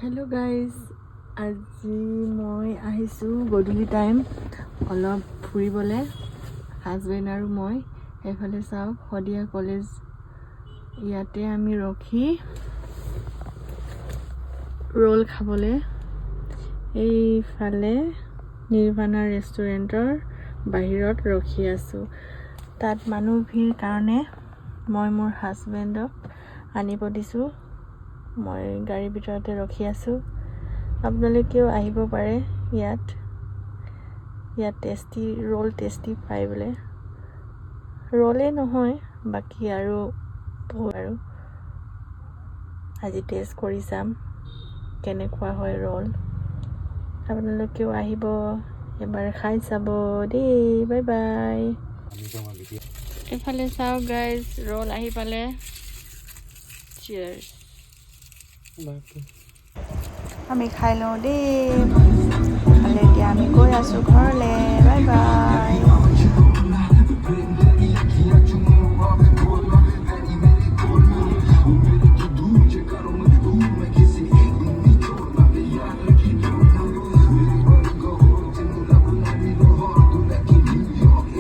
hello guys আজি মই আহিছোঁ গধূলি টাইম অলপ ফুৰিবলৈ হাজবেণ্ড আৰু মই এইফালে চাওক শদিয়া কলেজ ইয়াতে আমি ৰখি ৰোল খাবলৈ এইফালে নিৰ্বাণা ৰেষ্টুৰেণ্টৰ বাহিৰত ৰখি আছোঁ তাত মানুহ ভিৰ কাৰণে মই মোৰ হাজবেণ্ডক আনিব দিছোঁ মই গাড়ীৰ ভিতৰতে ৰখি আছোঁ আপোনালোকেও আহিব পাৰে ইয়াত টেষ্টি ৰোল টেষ্টি পাই বোলে ৰোলে নহয় বাকি আৰু আজি টেষ্ট কৰি চাম কেনেকুৱা হয় ৰোল আপোনালোকেও আহিব এবাৰ খাই চাব দেই বাই বাই এফালে চাওক গাইজ ৰোল আহি পালে চিয়াৰ্ছ আমি খাই লওঁ দেই খালে এতিয়া আমি গৈ আছোঁ ঘৰলৈ